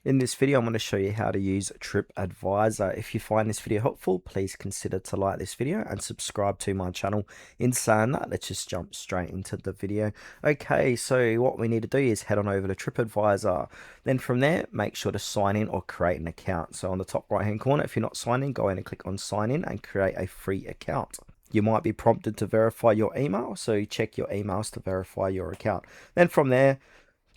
In this video, I'm going to show you how to use Tripadvisor. If you find this video helpful, please consider to like this video and subscribe to my channel. In saying that, let's just jump straight into the video. Okay, so what we need to do is head on over to Tripadvisor. Then from there, make sure to sign in or create an account. So on the top right hand corner, if you're not signed in, go in and click on sign in and create a free account. You might be prompted to verify your email, so check your emails to verify your account. Then from there,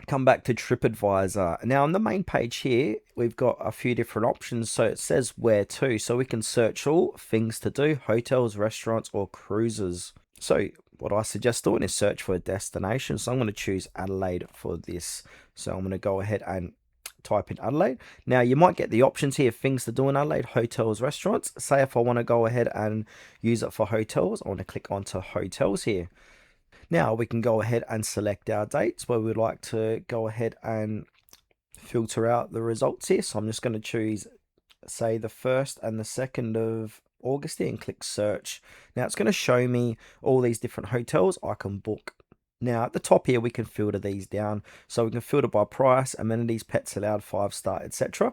come back to TripAdvisor. Now on the main page here, we've got a few different options. So it says where to, so we can search all things to do, hotels, restaurants, or cruises. So what I suggest doing is search for a destination. So I'm going to choose Adelaide for this. So I'm going to go ahead and type in Adelaide. Now you might get the options here, things to do in Adelaide, hotels, restaurants. Say if I want to go ahead and use it for hotels, I want to click onto hotels here. Now we can go ahead and select our dates where we'd like to go ahead and filter out the results here. So I'm just going to choose, say, the 1st and the 2nd of August here and click search. Now it's going to show me all these different hotels I can book. Now at the top here, we can filter these down. So we can filter by price, amenities, pets allowed, 5-star, etc.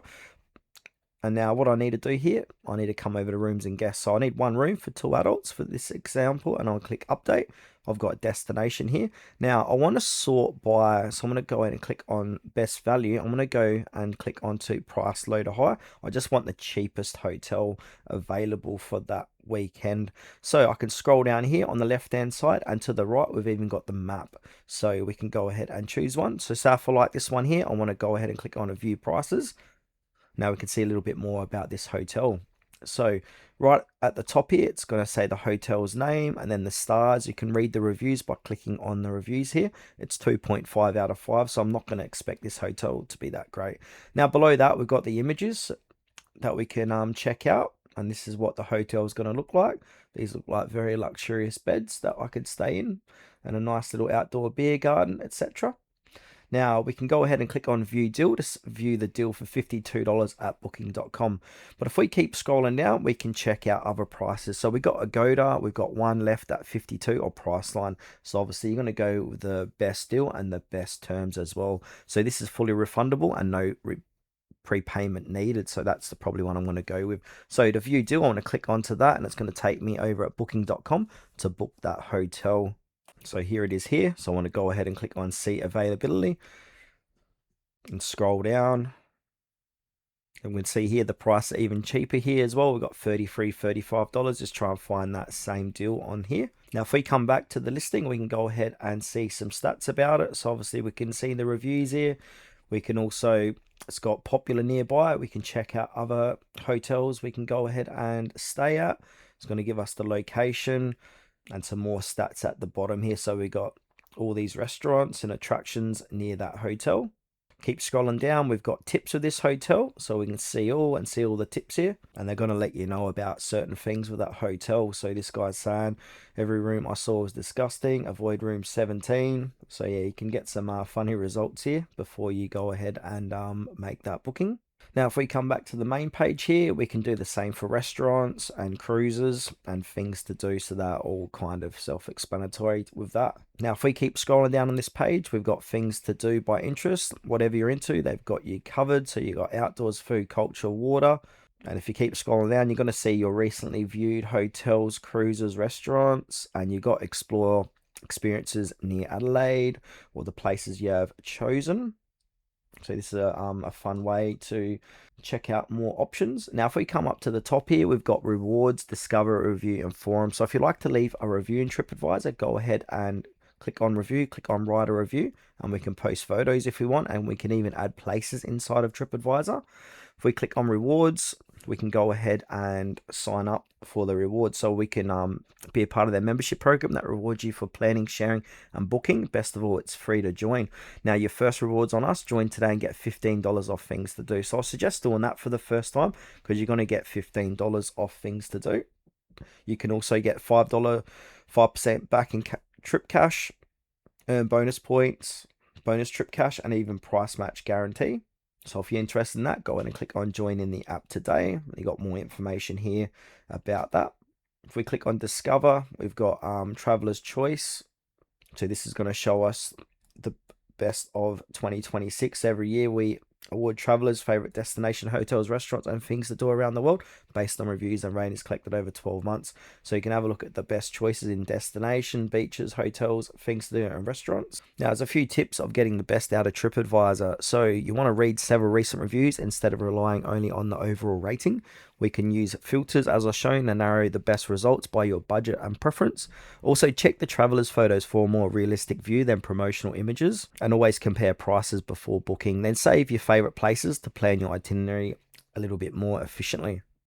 And now what I need to do here, I need to come over to rooms and guests. So I need one room for 2 adults for this example, and I'll click update. I've got a destination here. Now I want to sort by, so I'm going to go ahead and click on best value. I'm going to go and click onto price low to high. I just want the cheapest hotel available for that weekend. So I can scroll down here on the left hand side, and to the right we've even got the map. So we can go ahead and choose one. So say if I like this one here, I want to go ahead and click on view prices. Now we can see a little bit more about this hotel. So right at the top here, it's going to say the hotel's name and then the stars. You can read the reviews by clicking on the reviews here. It's 2.5 out of 5, so I'm not going to expect this hotel to be that great. Now below that, we've got the images that we can check out. And this is what the hotel is going to look like. These look like very luxurious beds that I could stay in, and a nice little outdoor beer garden, etc. Now we can go ahead and click on view deal to view the deal for $52 at booking.com. But if we keep scrolling down, we can check out other prices. So we got Agoda, we've got one left at 52 or Priceline. So obviously you're going to go with the best deal and the best terms as well. So this is fully refundable and no prepayment needed, so that's the probably one I'm going to go with. So to view deal, I want to click onto that, and it's going to take me over at booking.com to book that hotel. So here it is here. So I want to go ahead and click on seat availability and scroll down. And we can see here the price are even cheaper here as well. We've got $33, $35. Just try and find that same deal on here. Now, if we come back to the listing, we can go ahead and see some stats about it. So obviously we can see the reviews here. We can also, it's got popular nearby. We can check out other hotels we can go ahead and stay at. It's going to give us the location and some more stats at the bottom here. So we got all these restaurants and attractions near that hotel. Keep scrolling down, we've got tips of this hotel, so we can see all the tips here, and they're going to let you know about certain things with that hotel. So this guy's saying every room I saw was disgusting, avoid room 17. So yeah, you can get some funny results here before you go ahead and make that booking. Now, if we come back to the main page here, we can do the same for restaurants and cruises and things to do. So they're all kind of self-explanatory with that. Now, if we keep scrolling down on this page, we've got things to do by interest. Whatever you're into, they've got you covered. So you've got outdoors, food, culture, water. And if you keep scrolling down, you're going to see your recently viewed hotels, cruises, restaurants, and you've got explore experiences near Adelaide or the places you have chosen. So this is a fun way to check out more options. Now, if we come up to the top here, we've got rewards, discover, review, and forum. So if you'd like to leave a review in TripAdvisor, go ahead and click on review, click on write a review, and we can post photos if we want, and we can even add places inside of TripAdvisor. If we click on rewards, we can go ahead and sign up for the rewards. So we can be a part of their membership program that rewards you for planning, sharing, and booking. Best of all, it's free to join. Now, your first rewards on us, join today and get $15 off things to do. So I suggest doing that for the first time because you're going to get $15 off things to do. You can also get $5% back in trip cash, earn bonus points, bonus trip cash, and even price match guarantee. So if you're interested in that, go ahead and click on join in the app today. You got more information here about that. If we click on discover, we've got traveler's choice. So this is going to show us the best of 2026. Every year we Award travelers' favorite destination hotels, restaurants, and things to do around the world based on reviews and ratings collected over 12 months. So you can have a look at the best choices in destination, beaches, hotels, things to do, and restaurants. Now, there's a few tips of getting the best out of TripAdvisor. So you want to read several recent reviews instead of relying only on the overall rating. We can use filters as I've shown and narrow the best results by your budget and preference. Also, check the traveler's photos for a more realistic view than promotional images, and always compare prices before booking. Then save your favorite places to plan your itinerary a little bit more efficiently.